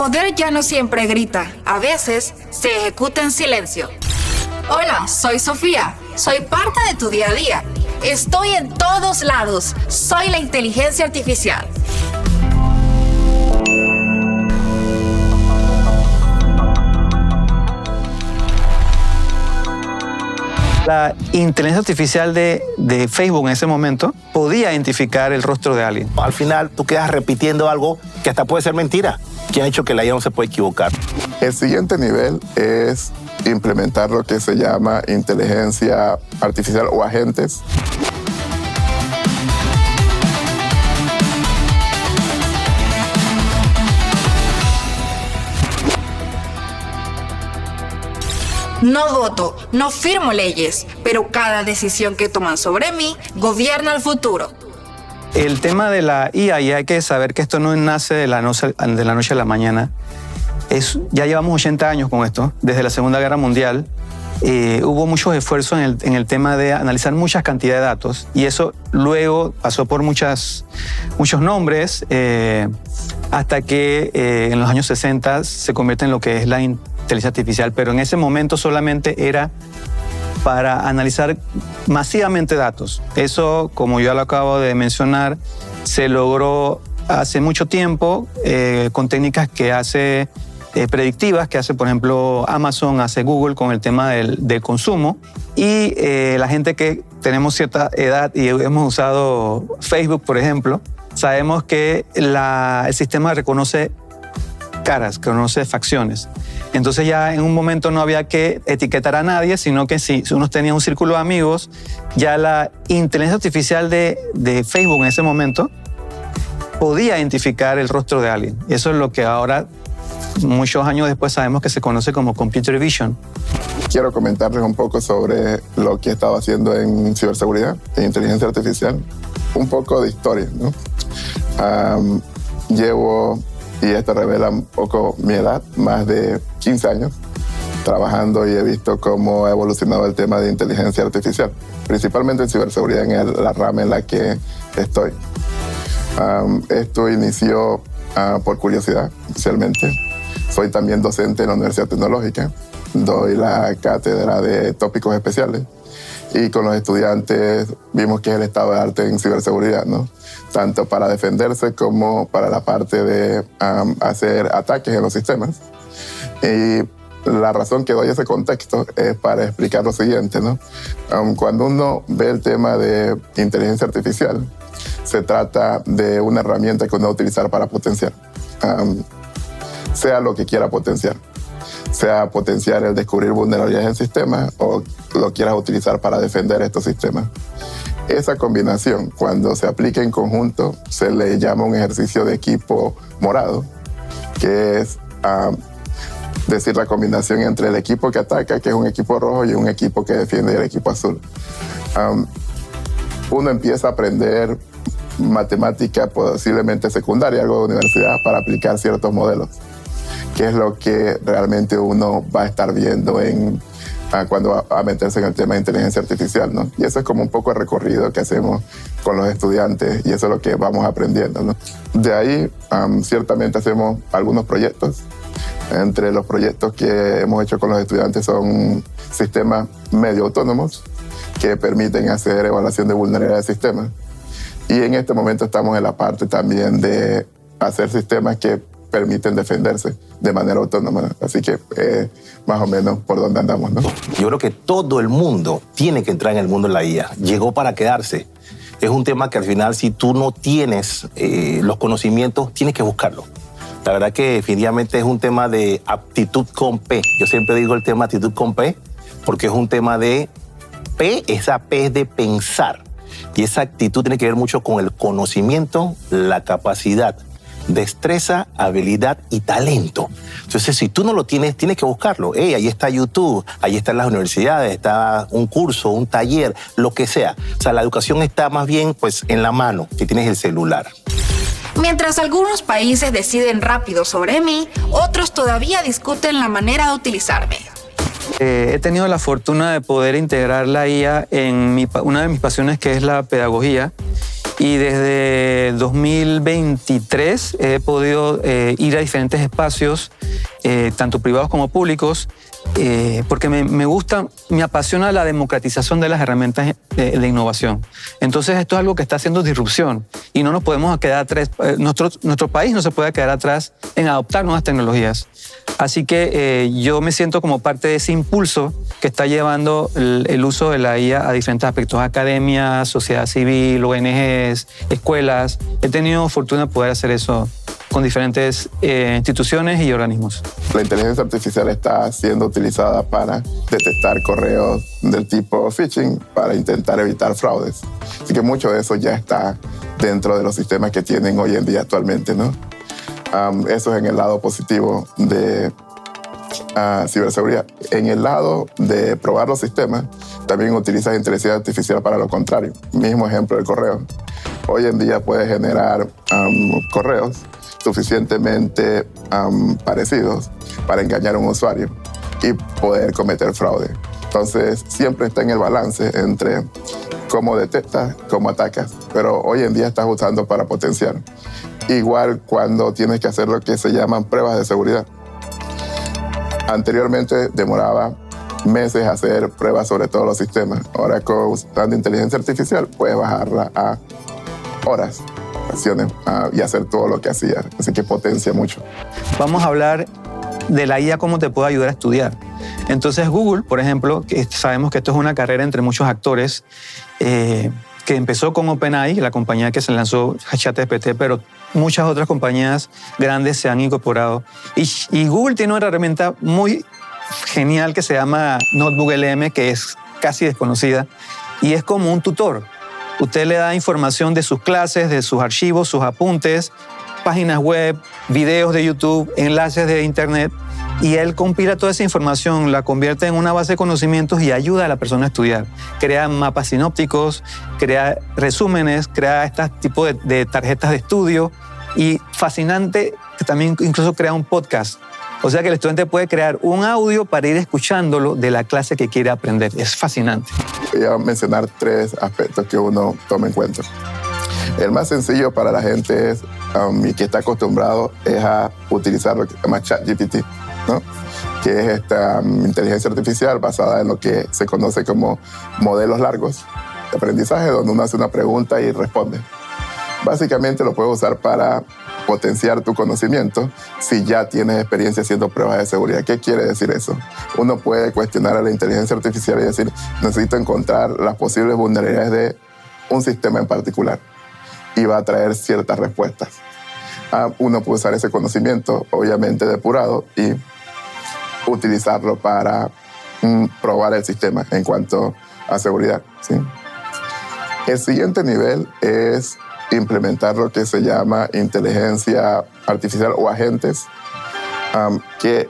poder ya no siempre grita, a veces se ejecuta en silencio. Hola, soy Sofía, soy parte de tu día a día. Estoy en todos lados, soy la inteligencia artificial. La inteligencia artificial de Facebook en ese momento podía identificar el rostro de alguien. Al final tú quedas repitiendo algo que hasta puede ser mentira, que ha hecho que la IA no se puede equivocar. El siguiente nivel es implementar lo que se llama inteligencia artificial o agentes. No voto, no firmo leyes, pero cada decisión que toman sobre mí gobierna el futuro. El tema de la IA, y hay que saber que esto no nace de la noche a la mañana, ya llevamos 80 años con esto, desde la Segunda Guerra Mundial. Hubo muchos esfuerzos en el tema de analizar muchas cantidades de datos y eso luego pasó por muchos nombres hasta que en los años 60 se convierte en lo que es la inteligencia artificial, pero en ese momento solamente era para analizar masivamente datos. Eso, como ya lo acabo de mencionar, se logró hace mucho tiempo con técnicas que hace predictivas, que hace, por ejemplo, Amazon, hace Google con el tema del consumo. Y la gente que tenemos cierta edad y hemos usado Facebook, por ejemplo, sabemos que el sistema reconoce caras, reconoce facciones. Entonces ya en un momento no había que etiquetar a nadie, sino que si uno tenía un círculo de amigos, ya la inteligencia artificial de Facebook en ese momento podía identificar el rostro de alguien. Eso es lo que ahora, muchos años después, sabemos que se conoce como computer vision. Quiero comentarles un poco sobre lo que he estado haciendo en ciberseguridad e inteligencia artificial. Un poco de historia, ¿no? Llevo, y esto revela un poco mi edad, más de 15 años trabajando y he visto cómo ha evolucionado el tema de inteligencia artificial, principalmente en ciberseguridad, en la rama en la que estoy. Esto inició por curiosidad, inicialmente. Soy también docente en la Universidad Tecnológica, doy la cátedra de tópicos especiales y con los estudiantes vimos que es el estado de arte en ciberseguridad, ¿no? Tanto para defenderse como para la parte de hacer ataques en los sistemas. Y la razón que doy ese contexto es para explicar lo siguiente, ¿no? Cuando uno ve el tema de inteligencia artificial, se trata de una herramienta que uno va a utilizar para potenciar, sea lo que quiera potenciar, sea potenciar el descubrir vulnerabilidades en sistemas o lo quieras utilizar para defender estos sistemas. Esa combinación, cuando se aplica en conjunto, se le llama un ejercicio de equipo morado, que es decir, la combinación entre el equipo que ataca, que es un equipo rojo, y un equipo que defiende, el equipo azul. Uno empieza a aprender matemática posiblemente secundaria, algo de universidad, para aplicar ciertos modelos, que es lo que realmente uno va a estar viendo cuando va a meterse en el tema de inteligencia artificial, ¿no? Y eso es como un poco el recorrido que hacemos con los estudiantes y eso es lo que vamos aprendiendo, ¿no? De ahí, ciertamente hacemos algunos proyectos. Entre los proyectos que hemos hecho con los estudiantes son sistemas medio autónomos que permiten hacer evaluación de vulnerabilidad de sistemas. Y en este momento estamos en la parte también de hacer sistemas que permiten defenderse de manera autónoma. Así que más o menos por donde andamos, ¿no? Yo creo que todo el mundo tiene que entrar en el mundo de la IA. Llegó para quedarse. Es un tema que al final, si tú no tienes los conocimientos, tienes que buscarlo. La verdad que definitivamente es un tema de aptitud con P. Yo siempre digo el tema aptitud con P porque es un tema de P, esa P es de pensar. Y esa actitud tiene que ver mucho con el conocimiento, la capacidad, destreza, habilidad y talento. Entonces, si tú no lo tienes, tienes que buscarlo. Ahí está YouTube, ahí están las universidades, está un curso, un taller, lo que sea. O sea, la educación está más bien pues en la mano, que tienes el celular. Mientras algunos países deciden rápido sobre mí, otros todavía discuten la manera de utilizarme. He tenido la fortuna de poder integrar la IA en una de mis pasiones, que es la pedagogía. Y desde 2023 he podido ir a diferentes espacios, tanto privados como públicos, porque me gusta, me apasiona la democratización de las herramientas de innovación. Entonces esto es algo que está haciendo disrupción y no nos podemos quedar atrás, nuestro país no se puede quedar atrás en adoptar nuevas tecnologías. Así que yo me siento como parte de ese impulso que está llevando el uso de la IA a diferentes aspectos, academia, sociedad civil, ONGs, escuelas. He tenido fortuna de poder hacer eso con diferentes instituciones y organismos. La inteligencia artificial está siendo utilizada para detectar correos del tipo phishing para intentar evitar fraudes. Así que mucho de eso ya está dentro de los sistemas que tienen hoy en día actualmente, ¿no? Eso es en el lado positivo de ciberseguridad. En el lado de probar los sistemas, también utilizas inteligencia artificial para lo contrario. Mismo ejemplo del correo. Hoy en día puedes generar correos suficientemente parecidos para engañar a un usuario y poder cometer fraude. Entonces, siempre está en el balance entre cómo detectas, cómo atacas, pero hoy en día estás usando para potenciar. Igual cuando tienes que hacer lo que se llaman pruebas de seguridad. Anteriormente demoraba meses hacer pruebas sobre todos los sistemas. Ahora usando inteligencia artificial puedes bajarla a horas, acciones, y hacer todo lo que hacía. Así que potencia mucho. Vamos a hablar de la IA, cómo te puede ayudar a estudiar. Entonces Google, por ejemplo, que sabemos que esto es una carrera entre muchos actores, que empezó con OpenAI, la compañía que se lanzó ChatGPT, pero muchas otras compañías grandes se han incorporado. Y Google tiene una herramienta muy genial que se llama NotebookLM, que es casi desconocida, y es como un tutor. Usted le da información de sus clases, de sus archivos, sus apuntes, páginas web, videos de YouTube, enlaces de Internet, y él compila toda esa información, la convierte en una base de conocimientos y ayuda a la persona a estudiar. Crea mapas sinópticos, crea resúmenes, crea este tipo de tarjetas de estudio y fascinante, también incluso crea un podcast. O sea que el estudiante puede crear un audio para ir escuchándolo de la clase que quiere aprender. Es fascinante. Voy a mencionar 3 aspectos que uno toma en cuenta. El más sencillo para la gente es, y que está acostumbrado, es a utilizar lo que se llama ChatGPT, ¿no? Que es esta inteligencia artificial basada en lo que se conoce como modelos largos de aprendizaje, donde uno hace una pregunta y responde. Básicamente lo puedes usar para potenciar tu conocimiento si ya tienes experiencia haciendo pruebas de seguridad. ¿Qué quiere decir eso? Uno puede cuestionar a la inteligencia artificial y decir, necesito encontrar las posibles vulnerabilidades de un sistema en particular, y va a traer ciertas respuestas. Uno puede usar ese conocimiento, obviamente depurado, y utilizarlo para probar el sistema en cuanto a seguridad, ¿sí? El siguiente nivel es implementar lo que se llama inteligencia artificial o agentes que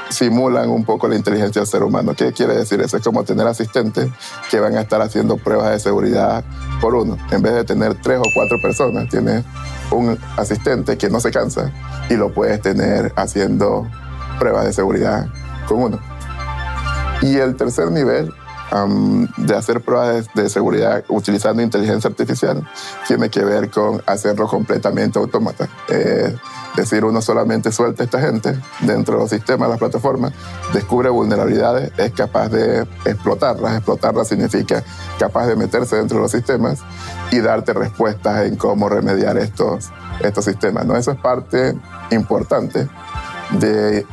simulan un poco la inteligencia del ser humano. ¿Qué quiere decir eso? Es como tener asistentes que van a estar haciendo pruebas de seguridad por uno. En vez de tener 3 o 4 personas, tienes un asistente que no se cansa y lo puedes tener haciendo pruebas de seguridad con uno. Y el tercer nivel de hacer pruebas de seguridad utilizando inteligencia artificial tiene que ver con hacerlo completamente autómata. Es decir, uno solamente suelta a esta gente dentro de los sistemas, las plataformas, descubre vulnerabilidades, es capaz de explotarlas. Explotarlas significa capaz de meterse dentro de los sistemas y darte respuestas en cómo remediar estos sistemas, ¿no? Eso es parte importante de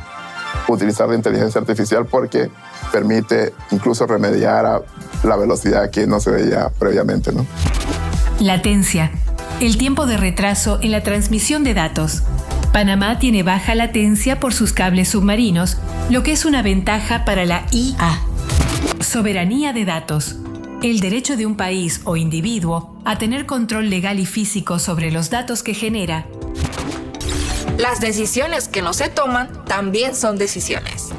utilizar la inteligencia artificial porque permite incluso remediar a la velocidad que no se veía previamente, ¿no? Latencia. El tiempo de retraso en la transmisión de datos. Panamá tiene baja latencia por sus cables submarinos, lo que es una ventaja para la IA. Soberanía de datos. El derecho de un país o individuo a tener control legal y físico sobre los datos que genera. Las decisiones que no se toman también son decisiones.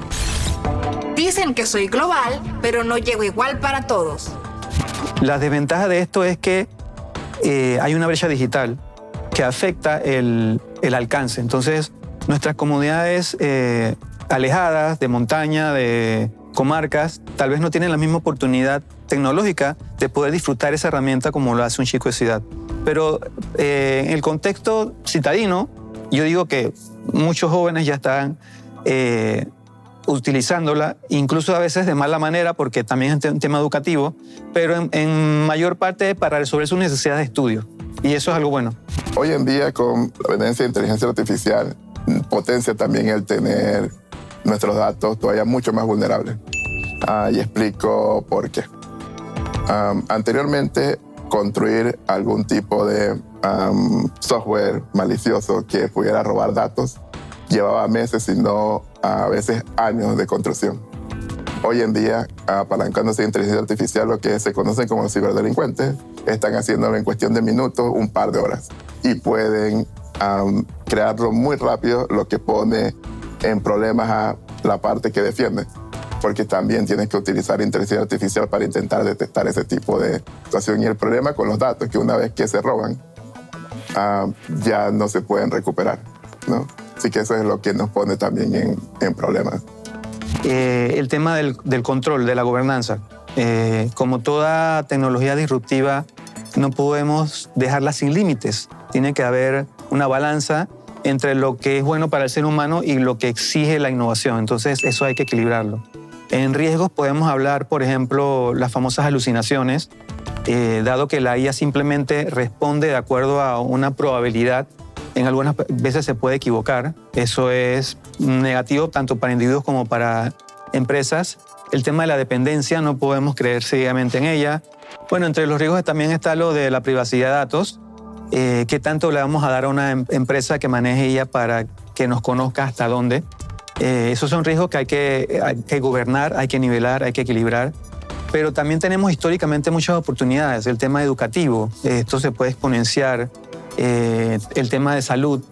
Dicen que soy global, pero no llego igual para todos. La desventaja de esto es que hay una brecha digital que afecta el alcance. Entonces, nuestras comunidades alejadas, de montaña, de comarcas, tal vez no tienen la misma oportunidad tecnológica de poder disfrutar esa herramienta como lo hace un chico de ciudad. Pero en el contexto citadino, yo digo que muchos jóvenes ya están utilizándola, incluso a veces de mala manera, porque también es un tema educativo, pero en mayor parte para resolver sus necesidades de estudio. Y eso es algo bueno. Hoy en día, con la presencia de inteligencia artificial, potencia también el tener nuestros datos todavía mucho más vulnerables. Y explico por qué. Anteriormente, construir algún tipo de software malicioso que pudiera robar datos llevaba meses, si no a veces años de construcción. Hoy en día, apalancándose de inteligencia artificial, lo que se conocen como los ciberdelincuentes, están haciéndolo en cuestión de minutos, un par de horas. Y pueden crearlo muy rápido, lo que pone en problemas a la parte que defiende. Porque también tienes que utilizar inteligencia artificial para intentar detectar ese tipo de situación. Y el problema con los datos es que una vez que se roban, ya no se pueden recuperar, ¿no? Así que eso es lo que nos pone también en problemas. El tema del control, de la gobernanza. Como toda tecnología disruptiva, no podemos dejarla sin límites. Tiene que haber una balanza entre lo que es bueno para el ser humano y lo que exige la innovación. Entonces, eso hay que equilibrarlo. En riesgos podemos hablar, por ejemplo, las famosas alucinaciones, dado que la IA simplemente responde de acuerdo a una probabilidad. En algunas veces se puede equivocar. Eso es negativo tanto para individuos como para empresas. El tema de la dependencia, no podemos creer ciegamente en ella. Bueno, entre los riesgos también está lo de la privacidad de datos. ¿Qué tanto le vamos a dar a una empresa que maneje ella para que nos conozca hasta dónde? Esos son riesgos que hay que gobernar, hay que nivelar, hay que equilibrar. Pero también tenemos históricamente muchas oportunidades. El tema educativo, esto se puede exponenciar. El tema de salud.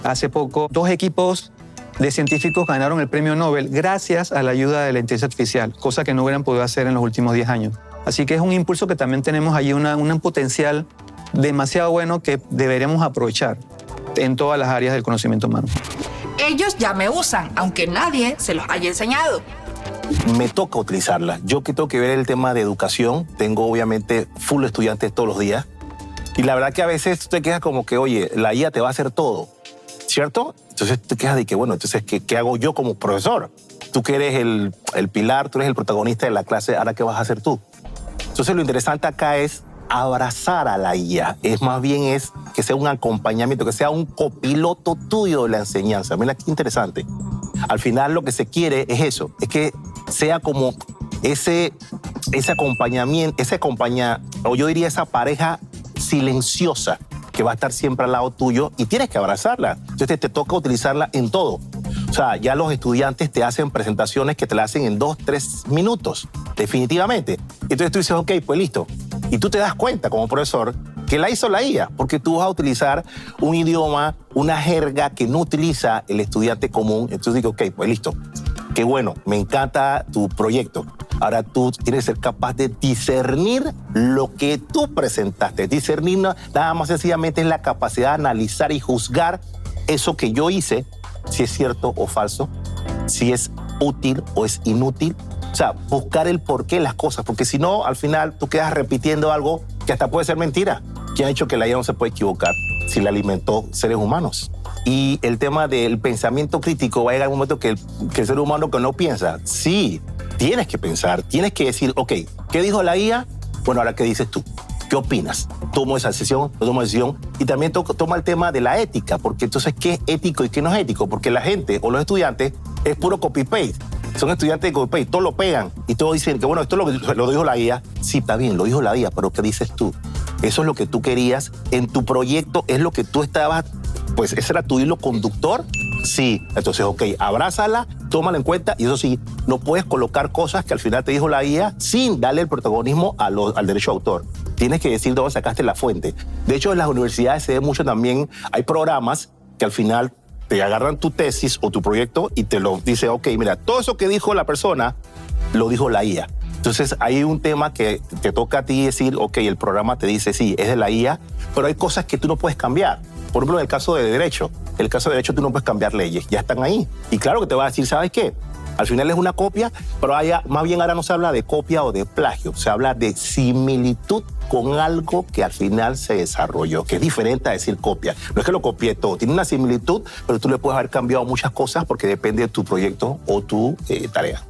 Hace poco, 2 equipos de científicos ganaron el premio Nobel gracias a la ayuda de la inteligencia artificial, cosa que no hubieran podido hacer en los últimos 10 años. Así que es un impulso que también tenemos allí, un potencial demasiado bueno que deberemos aprovechar en todas las áreas del conocimiento humano. Ellos ya me usan, aunque nadie se los haya enseñado. Me toca utilizarla. Yo que tengo que ver el tema de educación, tengo obviamente full estudiantes todos los días. Y la verdad que a veces tú te quejas como que, oye, la IA te va a hacer todo, ¿cierto? Entonces te quejas de que, bueno, entonces, ¿qué hago yo como profesor? Tú que eres el pilar, tú eres el protagonista de la clase, ¿ahora qué vas a hacer tú? Entonces lo interesante acá es abrazar a la IA. Es más bien es que sea un acompañamiento, que sea un copiloto tuyo de la enseñanza. Mira qué interesante. Al final lo que se quiere es eso, es que sea como ese acompañamiento, o yo diría esa pareja silenciosa que va a estar siempre al lado tuyo y tienes que abrazarla. Entonces te toca utilizarla en todo. O sea, ya los estudiantes te hacen presentaciones que te la hacen en 2-3 minutos, definitivamente. Entonces tú dices, ok, pues listo. Y tú te das cuenta como profesor que la hizo la IA, porque tú vas a utilizar un idioma, una jerga que no utiliza el estudiante común. Entonces digo, ok, pues listo. Qué bueno, me encanta tu proyecto. Ahora tú tienes que ser capaz de discernir lo que tú presentaste. Discernir nada más sencillamente es la capacidad de analizar y juzgar eso que yo hice, si es cierto o falso, si es útil o es inútil. O sea, buscar el porqué de las cosas, porque si no, al final tú quedas repitiendo algo que hasta puede ser mentira. ¿Quién ha dicho que la IA no se puede equivocar si la alimentó seres humanos? Y el tema del pensamiento crítico va a llegar un momento que el ser humano que no piensa, sí, tienes que pensar, tienes que decir, ok, ¿qué dijo la IA? Bueno, ahora, ¿qué dices tú? ¿Qué opinas? ¿Tomo esa decisión? ¿No tomo decisión? Y también toma el tema de la ética, porque entonces, ¿qué es ético y qué no es ético? Porque la gente o los estudiantes es puro copy-paste. Son estudiantes de copy-paste, todo lo pegan y todos dicen que, bueno, esto lo dijo la IA. Sí, está bien, lo dijo la IA, pero ¿qué dices tú? Eso es lo que tú querías en tu proyecto, es lo que tú estabas, pues ese era tu hilo conductor. Sí, entonces, ok, abrázala, tómala en cuenta y eso sí, no puedes colocar cosas que al final te dijo la IA sin darle el protagonismo al derecho de autor. Tienes que decir dónde sacaste la fuente. De hecho, en las universidades se ve mucho también, hay programas que al final te agarran tu tesis o tu proyecto y te lo dice, ok, mira, todo eso que dijo la persona, lo dijo la IA. Entonces, hay un tema que te toca a ti decir, ok, el programa te dice, sí, es de la IA, pero hay cosas que tú no puedes cambiar. Por ejemplo, en el caso de derecho, tú no puedes cambiar leyes, ya están ahí. Y claro que te va a decir, ¿sabes qué? Al final es una copia, pero más bien ahora no se habla de copia o de plagio, se habla de similitud con algo que al final se desarrolló, que es diferente a decir copia. No es que lo copié todo, tiene una similitud, pero tú le puedes haber cambiado muchas cosas porque depende de tu proyecto o tu tarea.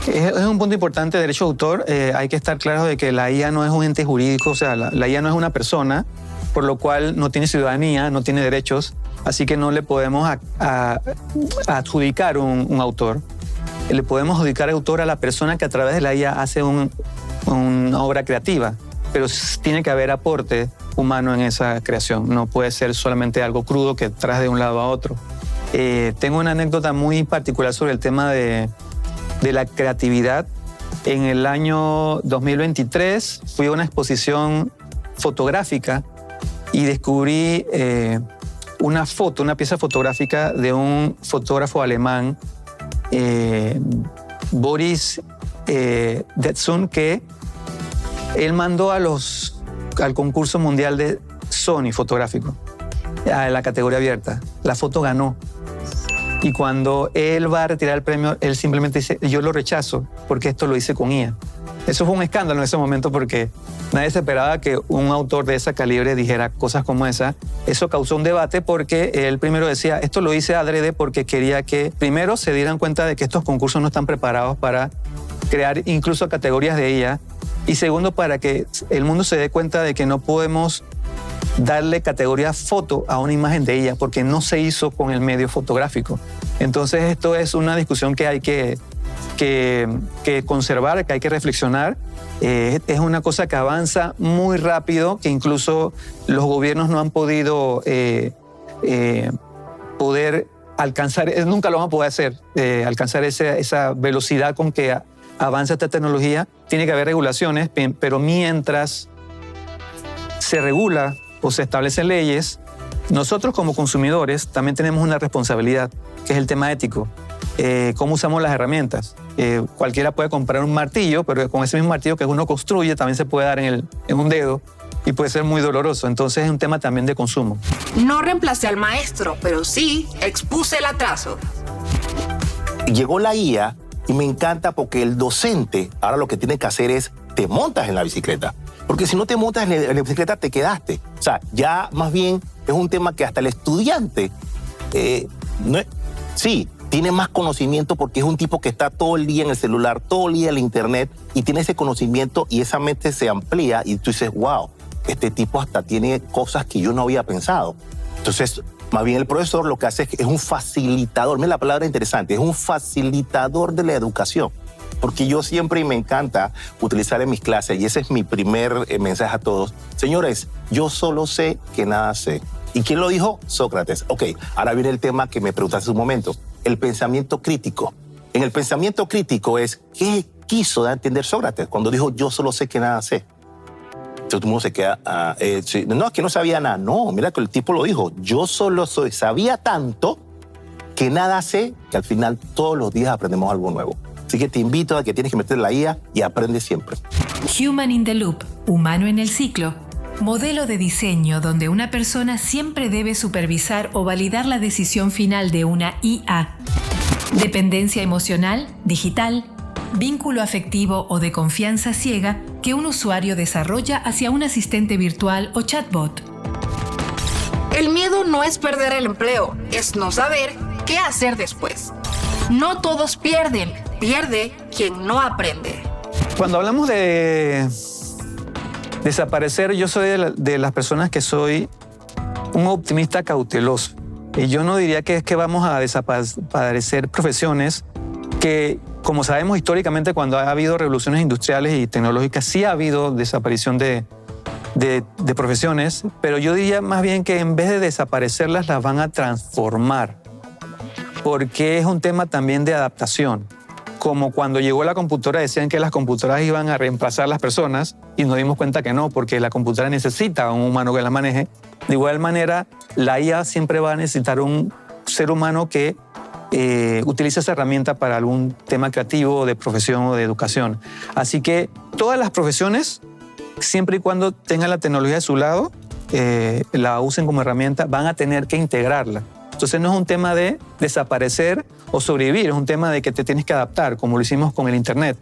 Es un punto importante de derecho de autor. Hay que estar claro de que la IA no es un ente jurídico, o sea, la IA no es una persona, por lo cual no tiene ciudadanía, no tiene derechos, así que no le podemos adjudicar un autor. Le podemos adjudicar autor a la persona que a través de la IA hace una obra creativa, pero tiene que haber aporte humano en esa creación. No puede ser solamente algo crudo que traes de un lado a otro. Tengo una anécdota muy particular sobre el tema de la creatividad. En el año 2023 fui a una exposición fotográfica y descubrí una pieza fotográfica de un fotógrafo alemán, Boris Detzun, que él mandó al concurso mundial de Sony fotográfico, a la categoría abierta. La foto ganó. Y cuando él va a retirar el premio, él simplemente dice, yo lo rechazo porque esto lo hice con IA. Eso fue un escándalo en ese momento porque nadie se esperaba que un autor de esa calibre dijera cosas como esa. Eso causó un debate porque él primero decía, esto lo hice adrede porque quería que primero se dieran cuenta de que estos concursos no están preparados para crear incluso categorías de IA. Y segundo, para que el mundo se dé cuenta de que no podemos darle categoría foto a una imagen de ella porque no se hizo con el medio fotográfico. Entonces esto es una discusión que hay que conservar, que hay que reflexionar. Es una cosa que avanza muy rápido, que incluso los gobiernos no han podido poder alcanzar, nunca lo van a poder hacer, alcanzar esa velocidad con que avanza esta tecnología. Tiene que haber regulaciones, pero mientras se regula o se establecen leyes, nosotros como consumidores también tenemos una responsabilidad, que es el tema ético. Cómo usamos las herramientas. Cualquiera puede comprar un martillo, pero con ese mismo martillo que uno construye también se puede dar en un dedo y puede ser muy doloroso. Entonces es un tema también de consumo. No reemplacé al maestro, pero sí expuse el atraso. Llegó la IA y me encanta porque el docente ahora lo que tiene que hacer es te montas en la bicicleta. Porque si no te montas en la bicicleta te quedaste. O sea, ya más bien es un tema que hasta el estudiante sí, tiene más conocimiento porque es un tipo que está todo el día en el celular, todo el día en el internet y tiene ese conocimiento y esa mente se amplía y tú dices, wow, este tipo hasta tiene cosas que yo no había pensado. Entonces, más bien el profesor lo que hace es un facilitador, mira la palabra interesante, es un facilitador de la educación. Porque yo siempre, y me encanta utilizar en mis clases, y ese es mi primer mensaje a todos, señores, yo solo sé que nada sé. ¿Y quién lo dijo? Sócrates. Ok, ahora viene el tema que me preguntaste hace un momento, el pensamiento crítico. En el pensamiento crítico es, ¿qué quiso dar a entender Sócrates cuando dijo, yo solo sé que nada sé? Entonces todo el mundo se queda, sí, no, es que no sabía nada. No, mira que el tipo lo dijo, yo solo sabía tanto que nada sé, que al final todos los días aprendemos algo nuevo. Así que te invito a que tienes que meter la IA y aprende siempre. Human in the Loop, humano en el ciclo. Modelo de diseño donde una persona siempre debe supervisar o validar la decisión final de una IA. Dependencia emocional, digital, vínculo afectivo o de confianza ciega que un usuario desarrolla hacia un asistente virtual o chatbot. El miedo no es perder el empleo, es no saber qué hacer después. No todos pierden, pierde quien no aprende. Cuando hablamos de desaparecer, yo soy de las personas que soy un optimista cauteloso. Y yo no diría que es que vamos a desaparecer profesiones que, como sabemos históricamente, cuando ha habido revoluciones industriales y tecnológicas, sí ha habido desaparición de profesiones, pero yo diría más bien que en vez de desaparecerlas, las van a transformar. Porque es un tema también de adaptación. Como cuando llegó la computadora decían que las computadoras iban a reemplazar a las personas y nos dimos cuenta que no, porque la computadora necesita a un humano que la maneje. De igual manera, la IA siempre va a necesitar un ser humano que utilice esa herramienta para algún tema creativo, de profesión o de educación. Así que todas las profesiones, siempre y cuando tengan la tecnología de su lado, la usen como herramienta, van a tener que integrarla. Entonces no es un tema de desaparecer o sobrevivir, es un tema de que te tienes que adaptar, como lo hicimos con el Internet,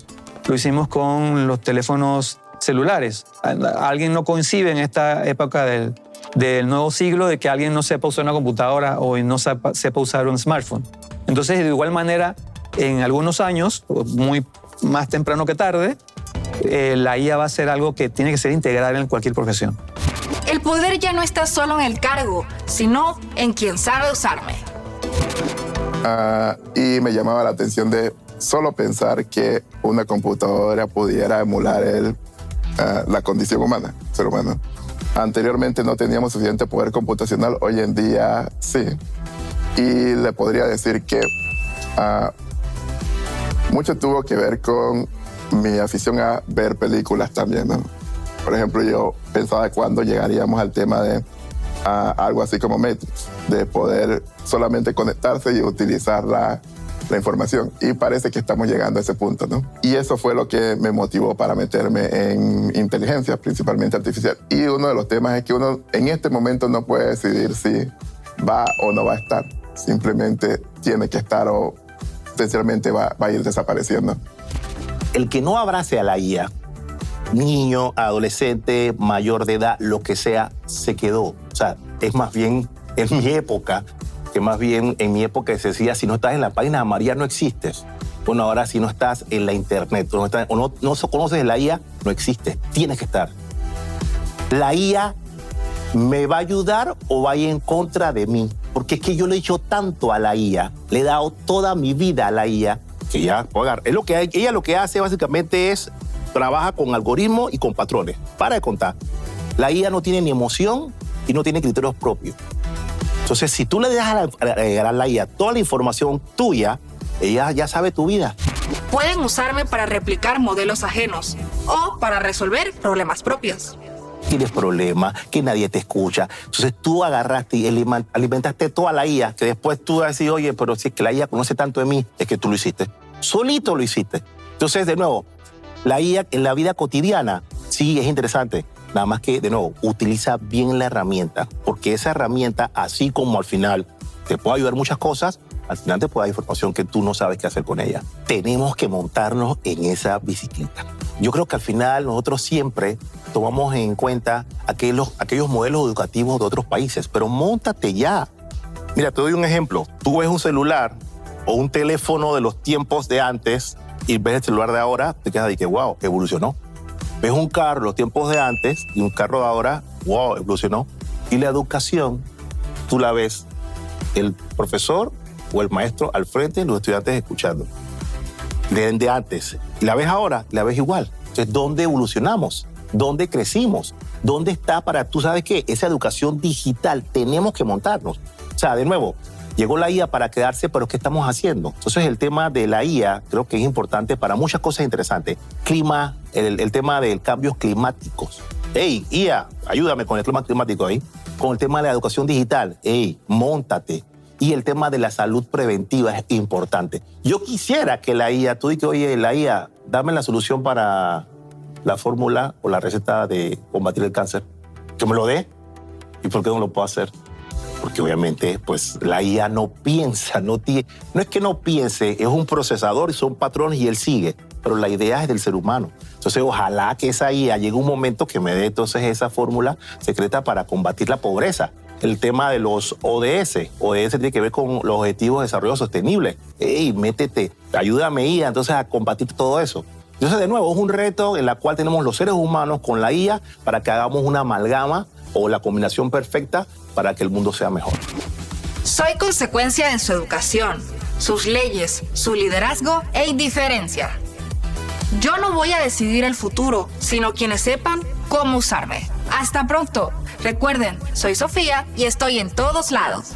lo hicimos con los teléfonos celulares. Alguien no concibe en esta época del nuevo siglo de que alguien no sepa usar una computadora o no sepa usar un smartphone. Entonces, de igual manera, en algunos años, muy más temprano que tarde, la IA va a ser algo que tiene que ser integral en cualquier profesión. El poder ya no está solo en el cargo, sino en quien sabe usarme. Y me llamaba la atención de solo pensar que una computadora pudiera emular la condición humana, ser humano. Anteriormente no teníamos suficiente poder computacional, hoy en día sí. Y le podría decir que mucho tuvo que ver con mi afición a ver películas también, ¿no? Por ejemplo, yo pensaba cuándo llegaríamos al tema de algo así como Matrix, de poder solamente conectarse y utilizar la información. Y parece que estamos llegando a ese punto, ¿no? Y eso fue lo que me motivó para meterme en inteligencia, principalmente artificial. Y uno de los temas es que uno en este momento no puede decidir si va o no va a estar. Simplemente tiene que estar o potencialmente va a ir desapareciendo. El que no abrace a la IA, niño, adolescente, mayor de edad, lo que sea, se quedó. O sea, es más bien en mi época, que más bien en mi época se decía, si no estás en la página amarilla no existes. Bueno, ahora si no estás en la internet o no conoces la IA, no existes. Tienes que estar. La IA me va a ayudar o va a ir en contra de mí. Porque es que yo le he hecho tanto a la IA, le he dado toda mi vida a la IA, que ya puedo agarrar. Ella lo que hace básicamente es trabaja con algoritmos y con patrones. Para de contar. La IA no tiene ni emoción y no tiene criterios propios. Entonces, si tú le dejas a la IA toda la información tuya, ella ya sabe tu vida. Pueden usarme para replicar modelos ajenos o para resolver problemas propios. Tienes problemas, que nadie te escucha. Entonces tú agarraste y alimentaste toda la IA, que después tú vas a decir, oye, pero si es que la IA conoce tanto de mí, es que tú lo hiciste. Solito lo hiciste. Entonces, de nuevo, la IA en la vida cotidiana, sí, es interesante. Nada más que, de nuevo, utiliza bien la herramienta, porque esa herramienta, así como al final te puede ayudar muchas cosas, al final te puede dar información que tú no sabes qué hacer con ella. Tenemos que montarnos en esa bicicleta. Yo creo que al final nosotros siempre tomamos en cuenta aquellos modelos educativos de otros países, pero móntate ya. Mira, te doy un ejemplo. Tú ves un celular o un teléfono de los tiempos de antes y ves el celular de ahora, te quedas de que, wow, evolucionó. Ves un carro, los tiempos de antes, y un carro de ahora, wow, evolucionó. Y la educación, tú la ves, el profesor o el maestro al frente, los estudiantes escuchando. De antes. Y la ves ahora, la ves igual. Entonces, ¿dónde evolucionamos? ¿Dónde crecimos? ¿Dónde está para, tú sabes qué? Esa educación digital, tenemos que montarnos. O sea, de nuevo, llegó la IA para quedarse, pero ¿qué estamos haciendo? Entonces, el tema de la IA creo que es importante para muchas cosas interesantes. Clima, el tema de cambios climáticos. Hey, IA, ayúdame con el clima climático ahí. Con el tema de la educación digital. Hey, móntate. Y el tema de la salud preventiva es importante. Yo quisiera que la IA, tú dices, oye, la IA, dame la solución para la fórmula o la receta de combatir el cáncer. Que me lo dé. ¿Y por qué no lo puedo hacer? Porque obviamente, pues, la IA no piensa, no es que no piense, es un procesador y son patrones y él sigue. Pero la idea es del ser humano. Entonces, ojalá que esa IA llegue un momento que me dé entonces esa fórmula secreta para combatir la pobreza. El tema de los ODS. ODS tiene que ver con los Objetivos de Desarrollo Sostenible. Ey, métete, ayúdame IA entonces a combatir todo eso. Entonces, de nuevo, es un reto en el cual tenemos los seres humanos con la IA para que hagamos una amalgama o la combinación perfecta para que el mundo sea mejor. Soy consecuencia de su educación, sus leyes, su liderazgo e indiferencia. Yo no voy a decidir el futuro, sino quienes sepan cómo usarme. Hasta pronto. Recuerden, soy Sofía y estoy en todos lados.